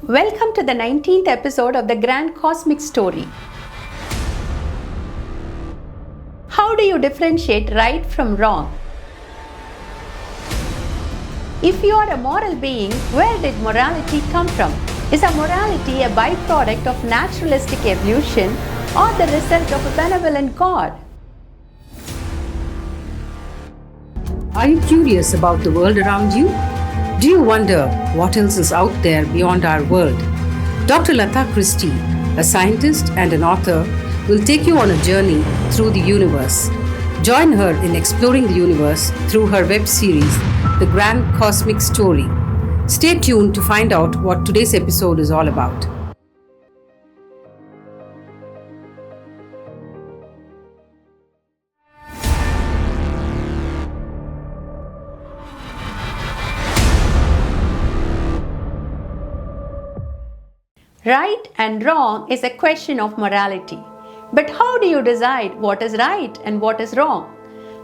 Welcome to the 19th episode of the Grand Cosmic Story. How do you differentiate right from wrong? If you are a moral being, where did morality come from? Is our morality a byproduct of naturalistic evolution or the result of a benevolent God? Are you curious about the world around you? Do you wonder what else is out there beyond our world? Dr. Latha Christie, a scientist and an author, will take you on a journey through the universe. Join her in exploring the universe through her web series, The Grand Cosmic Story. Stay tuned to find out what today's episode is all about. Right and wrong is a question of morality. But how do you decide what is right and what is wrong?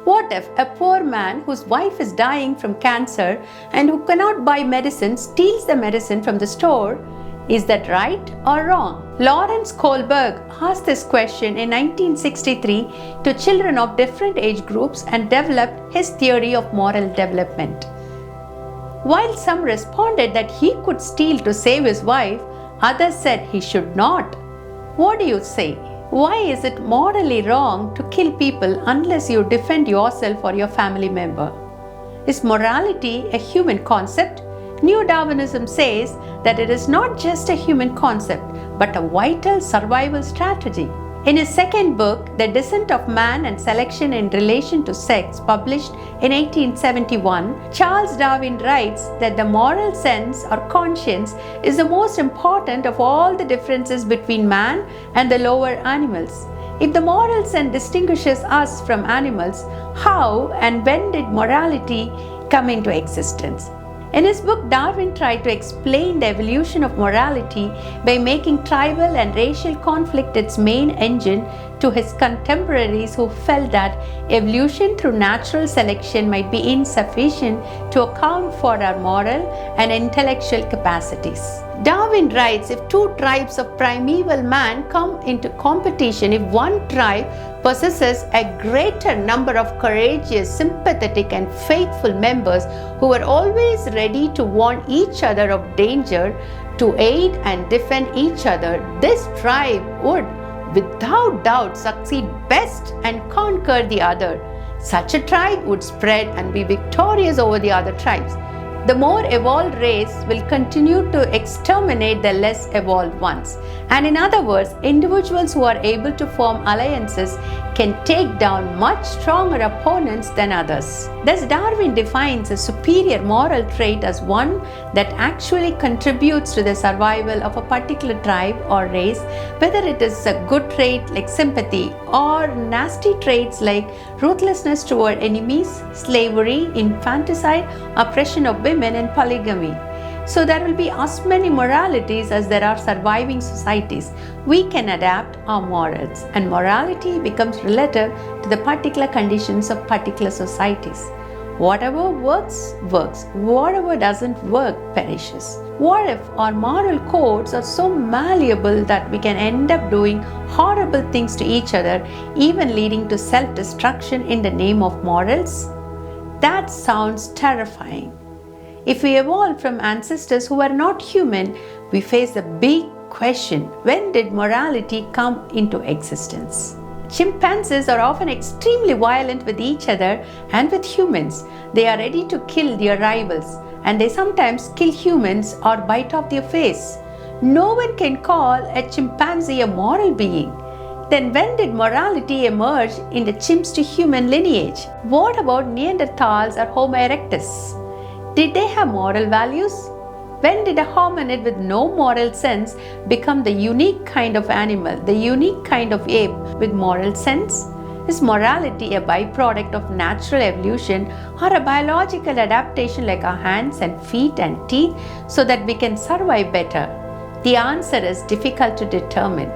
What if a poor man whose wife is dying from cancer and who cannot buy medicine steals the medicine from the store? Is that right or wrong? Lawrence Kohlberg asked this question in 1963 to children of different age groups and developed his theory of moral development. While some responded that he could steal to save his wife, others said he should not. What do you say? Why is it morally wrong to kill people unless you defend yourself or your family member? Is morality a human concept? New Darwinism says that it is not just a human concept, but a vital survival strategy. In his second book, The Descent of Man and Selection in Relation to Sex, published in 1871, Charles Darwin writes that the moral sense or conscience is the most important of all the differences between man and the lower animals. If the moral sense distinguishes us from animals, how and when did morality come into existence? In his book, Darwin tried to explain the evolution of morality by making tribal and racial conflict its main engine to his contemporaries who felt that evolution through natural selection might be insufficient to account for our moral and intellectual capacities. Darwin writes, if two tribes of primeval man come into competition, if one tribe possesses a greater number of courageous, sympathetic and faithful members who are always ready to warn each other of danger, to aid and defend each other, this tribe would without doubt succeed best and conquer the other. Such a tribe would spread and be victorious over the other tribes. The more evolved race will continue to exterminate the less evolved ones. And in other words, individuals who are able to form alliances can take down much stronger opponents than others. Thus, Darwin defines a superior moral trait as one that actually contributes to the survival of a particular tribe or race, whether it is a good trait like sympathy or nasty traits like ruthlessness toward enemies, slavery, infanticide, oppression of women, and polygamy. So there will be as many moralities as there are surviving societies. We can adapt our morals, and morality becomes relative to the particular conditions of particular societies. Whatever works, works. Whatever doesn't work, perishes. What if our moral codes are so malleable that we can end up doing horrible things to each other, even leading to self-destruction in the name of morals? That sounds terrifying. If we evolved from ancestors who were not human, we face a big question: when did morality come into existence? Chimpanzees are often extremely violent with each other and with humans. They are ready to kill their rivals, and they sometimes kill humans or bite off their face. No one can call a chimpanzee a moral being. Then when did morality emerge in the chimps to human lineage? What about Neanderthals or Homo erectus? Did they have moral values? When did a hominid with no moral sense become the unique kind of animal, the unique kind of ape with moral sense? Is morality a byproduct of natural evolution or a biological adaptation like our hands and feet and teeth so that we can survive better? The answer is difficult to determine.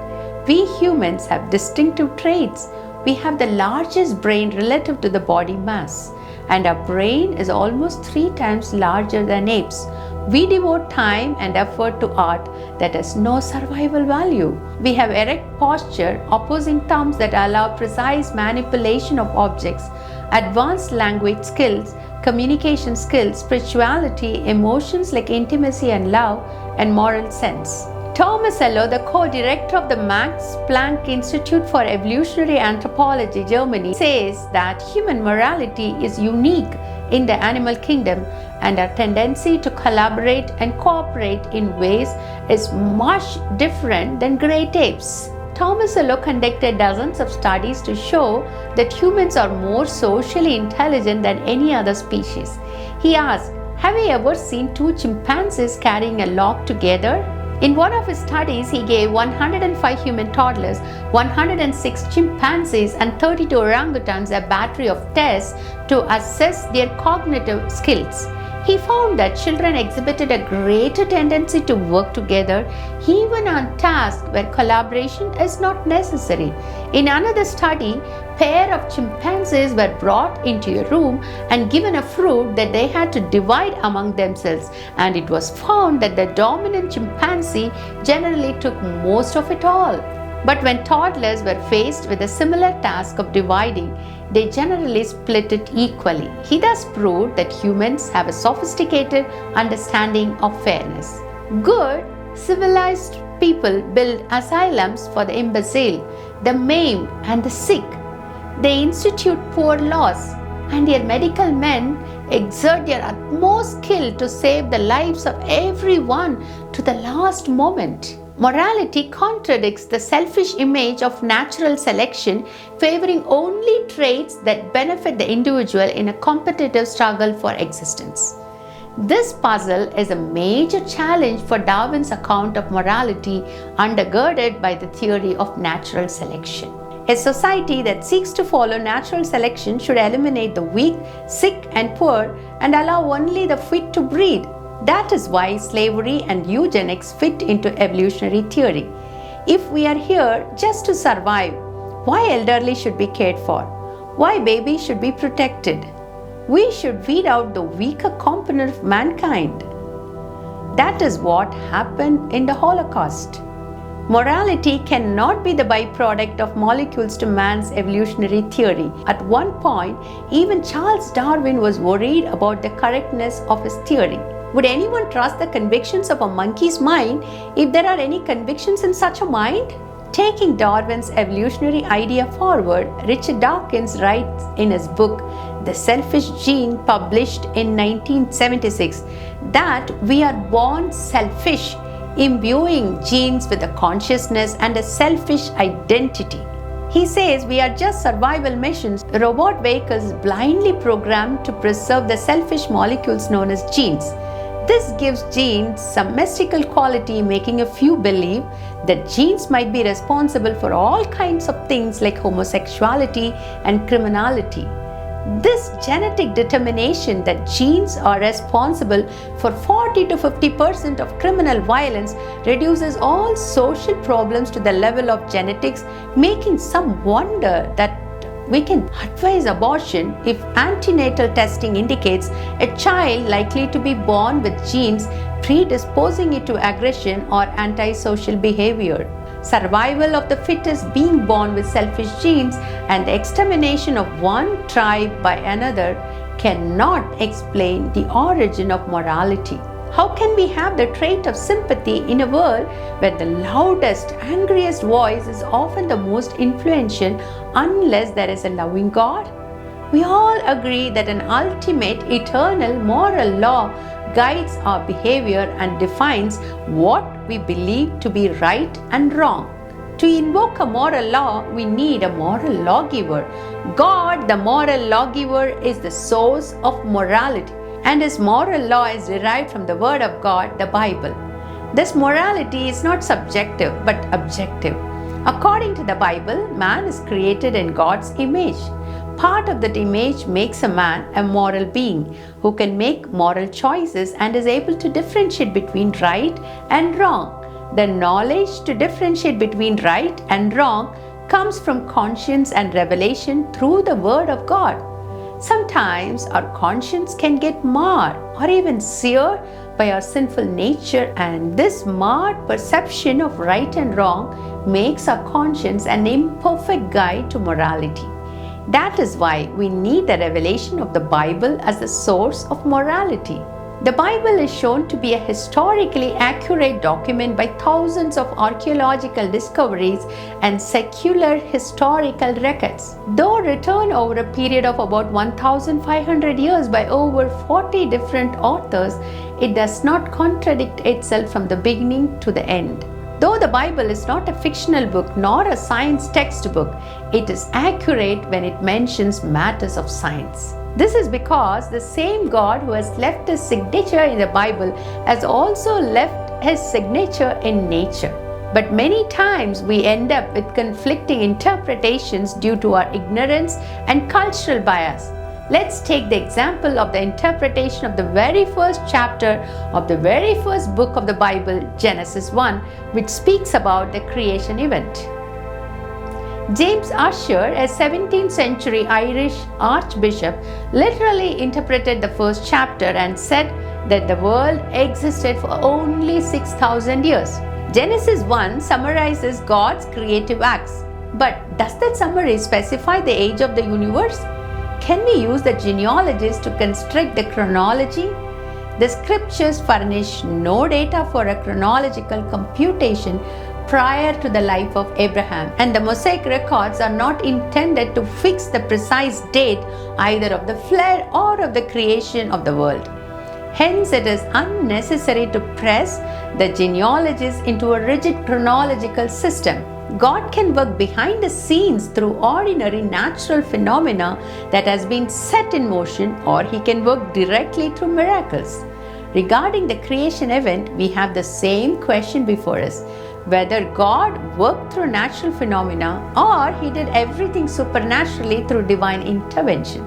We humans have distinctive traits. We have the largest brain relative to the body mass, and our brain is almost 3 times larger than apes. We devote time and effort to art that has no survival value. We have erect posture, opposing thumbs that allow precise manipulation of objects, advanced language skills, communication skills, spirituality, emotions like intimacy and love, and moral sense. Thomas Ello, the co-director of the Max Planck Institute for Evolutionary Anthropology, Germany, says that human morality is unique in the animal kingdom, and our tendency to collaborate and cooperate in ways is much different than great apes. Thomas Ello conducted dozens of studies to show that humans are more socially intelligent than any other species. He asked, "Have you ever seen two chimpanzees carrying a log together?" In one of his studies, he gave 105 human toddlers, 106 chimpanzees, and 32 orangutans a battery of tests to assess their cognitive skills. He found that children exhibited a greater tendency to work together, even on tasks where collaboration is not necessary. In another study, a pair of chimpanzees were brought into a room and given a fruit that they had to divide among themselves, and it was found that the dominant chimpanzee generally took most of it all. But when toddlers were faced with a similar task of dividing, they generally split it equally. He thus proved that humans have a sophisticated understanding of fairness. Good, civilized people build asylums for the imbecile, the maimed, and the sick. They institute poor laws, and their medical men exert their utmost skill to save the lives of everyone to the last moment. Morality contradicts the selfish image of natural selection, favoring only traits that benefit the individual in a competitive struggle for existence. This puzzle is a major challenge for Darwin's account of morality, undergirded by the theory of natural selection. A society that seeks to follow natural selection should eliminate the weak, sick, and poor and allow only the fit to breed. That is why slavery and eugenics fit into evolutionary theory. If we are here just to survive, why elderly should be cared for? Why babies should be protected? We should weed out the weaker component of mankind. That is what happened in the Holocaust. Morality cannot be the byproduct of molecules to man's evolutionary theory. At one point, even Charles Darwin was worried about the correctness of his theory. Would anyone trust the convictions of a monkey's mind if there are any convictions in such a mind? Taking Darwin's evolutionary idea forward, Richard Dawkins writes in his book, The Selfish Gene, published in 1976, that we are born selfish, imbuing genes with a consciousness and a selfish identity. He says we are just survival machines, robot vehicles blindly programmed to preserve the selfish molecules known as genes. This gives genes some mystical quality, making a few believe that genes might be responsible for all kinds of things like homosexuality and criminality. This genetic determination that genes are responsible for 40 to 50% of criminal violence reduces all social problems to the level of genetics, making some wonder that we can advise abortion if antenatal testing indicates a child likely to be born with genes predisposing it to aggression or antisocial behavior. Survival of the fittest being born with selfish genes and the extermination of one tribe by another cannot explain the origin of morality. How can we have the trait of sympathy in a world where the loudest, angriest voice is often the most influential unless there is a loving God? We all agree that an ultimate, eternal, moral law guides our behavior and defines what we believe to be right and wrong. To invoke a moral law, we need a moral lawgiver. God, the moral lawgiver, is the source of morality, and his moral law is derived from the Word of God, the Bible. This morality is not subjective but objective. According to the Bible, man is created in God's image. Part of that image makes a man a moral being who can make moral choices and is able to differentiate between right and wrong. The knowledge to differentiate between right and wrong comes from conscience and revelation through the Word of God. Sometimes our conscience can get marred or even seared by our sinful nature, and this marred perception of right and wrong makes our conscience an imperfect guide to morality. That is why we need the revelation of the Bible as the source of morality. The Bible is shown to be a historically accurate document by thousands of archaeological discoveries and secular historical records. Though written over a period of about 1,500 years by over 40 different authors, it does not contradict itself from the beginning to the end. Though the Bible is not a fictional book nor a science textbook, it is accurate when it mentions matters of science. This is because the same God who has left his signature in the Bible has also left his signature in nature. But many times we end up with conflicting interpretations due to our ignorance and cultural bias. Let's take the example of the interpretation of the very first chapter of the very first book of the Bible, Genesis 1, which speaks about the creation event. James Ussher, a 17th century Irish archbishop, literally interpreted the first chapter and said that the world existed for only 6,000 years. Genesis 1 summarizes God's creative acts. But does that summary specify the age of the universe? Can we use the genealogies to construct the chronology? The scriptures furnish no data for a chronological computation prior to the life of Abraham, and the Mosaic records are not intended to fix the precise date either of the flood or of the creation of the world. Hence, it is unnecessary to press the genealogies into a rigid chronological system. God can work behind the scenes through ordinary natural phenomena that has been set in motion, or he can work directly through miracles. Regarding the creation event, we have the same question before us: whether God worked through natural phenomena or he did everything supernaturally through divine intervention.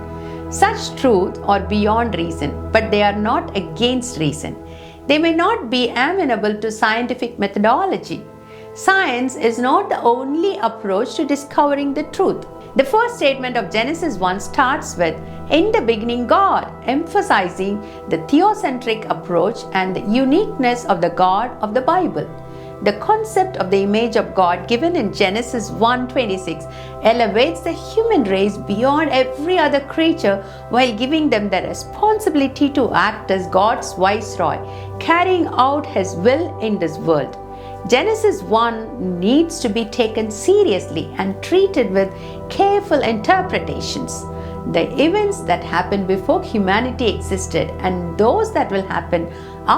Such truths are beyond reason, but they are not against reason. They may not be amenable to scientific methodology. Science is not the only approach to discovering the truth. The first statement of Genesis 1 starts with, "In the beginning God," emphasizing the theocentric approach and the uniqueness of the God of the Bible. The concept of the image of God given in Genesis 1:26 elevates the human race beyond every other creature while giving them the responsibility to act as God's viceroy, carrying out his will in this world. Genesis 1 needs to be taken seriously and treated with careful interpretations. The events that happened before humanity existed and those that will happen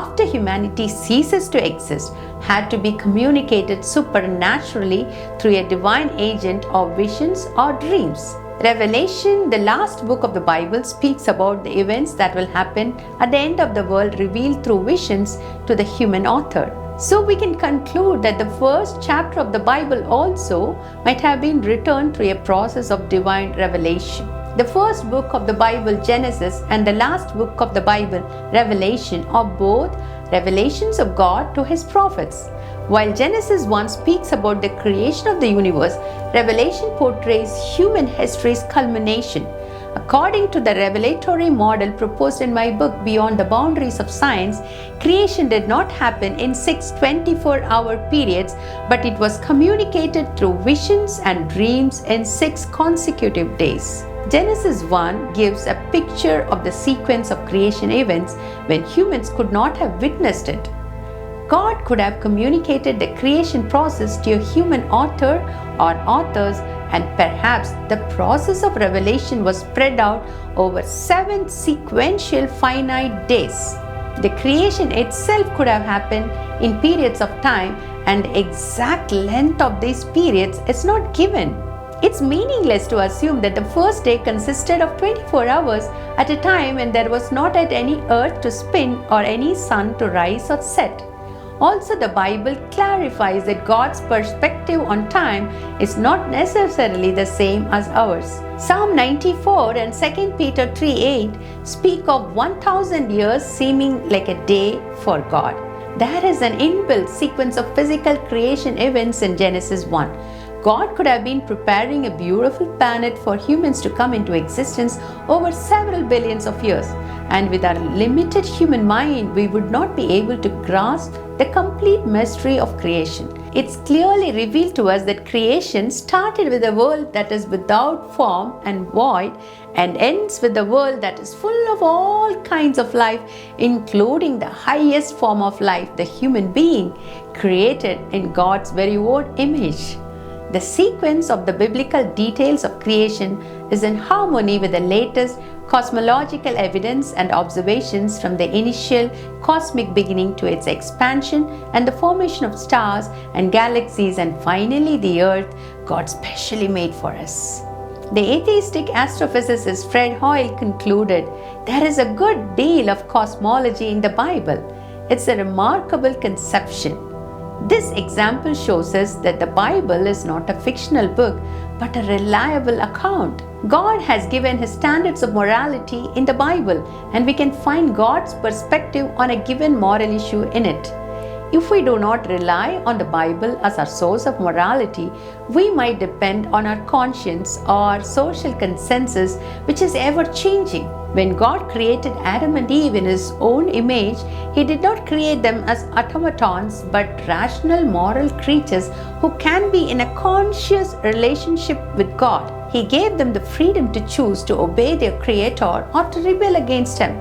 after humanity ceases to exist had to be communicated supernaturally through a divine agent or visions or dreams. Revelation, the last book of the Bible, speaks about the events that will happen at the end of the world revealed through visions to the human author. So we can conclude that the first chapter of the Bible also might have been written through a process of divine revelation. The first book of the Bible, Genesis, and the last book of the Bible, Revelation, are both revelations of God to his prophets. While Genesis 1 speaks about the creation of the universe, Revelation portrays human history's culmination. According to the revelatory model proposed in my book, Beyond the Boundaries of Science, creation did not happen in 6 24-hour periods, but it was communicated through visions and dreams in 6 consecutive days. Genesis 1 gives a picture of the sequence of creation events when humans could not have witnessed it. God could have communicated the creation process to a human author or authors, and perhaps the process of revelation was spread out over 7 sequential finite days. The creation itself could have happened in periods of time, and the exact length of these periods is not given. It's meaningless to assume that the first day consisted of 24 hours at a time when there was not yet any earth to spin or any sun to rise or set. Also, the Bible clarifies that God's perspective on time is not necessarily the same as ours. Psalm 94 and 2 Peter 3:8 speak of 1,000 years seeming like a day for God. There is an inbuilt sequence of physical creation events in Genesis 1. God could have been preparing a beautiful planet for humans to come into existence over several billions of years. And with our limited human mind, we would not be able to grasp the complete mystery of creation. It's clearly revealed to us that creation started with a world that is without form and void and ends with a world that is full of all kinds of life, including the highest form of life, the human being, created in God's very own image. The sequence of the biblical details of creation is in harmony with the latest cosmological evidence and observations from the initial cosmic beginning to its expansion and the formation of stars and galaxies and finally the earth God specially made for us. The atheistic astrophysicist Fred Hoyle concluded, "There is a good deal of cosmology in the Bible. It's a remarkable conception." This example shows us that the Bible is not a fictional book but a reliable account. God has given His standards of morality in the Bible, and we can find God's perspective on a given moral issue in it. If we do not rely on the Bible as our source of morality, we might depend on our conscience or social consensus, which is ever changing. When God created Adam and Eve in His own image, He did not create them as automatons but rational moral creatures who can be in a conscious relationship with God. He gave them the freedom to choose to obey their Creator or to rebel against Him.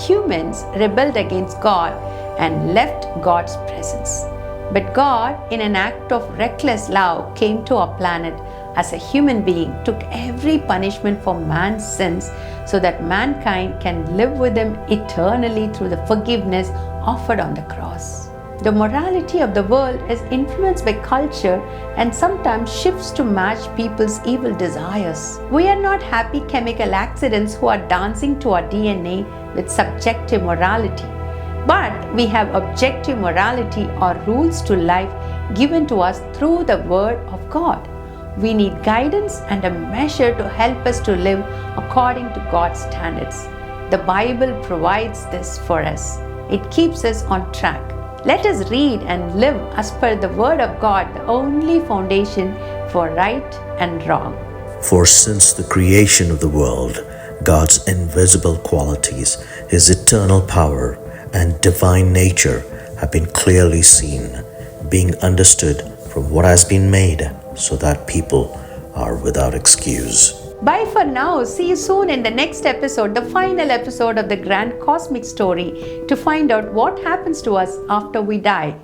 Humans rebelled against God and left God's presence. But God, in an act of reckless love, came to our planet as a human being, took every punishment for man's sins so that mankind can live with Him eternally through the forgiveness offered on the cross. The morality of the world is influenced by culture and sometimes shifts to match people's evil desires. We are not happy chemical accidents who are dancing to our DNA with subjective morality. But we have objective morality or rules to life given to us through the Word of God. We need guidance and a measure to help us to live according to God's standards. The Bible provides this for us. It keeps us on track. Let us read and live as per the Word of God, the only foundation for right and wrong. For since the creation of the world, God's invisible qualities, His eternal power, and divine nature have been clearly seen, being understood from what has been made, so that people are without excuse. Bye for now. See you soon in the next episode, the final episode of the grand cosmic story, to find out what happens to us after we die.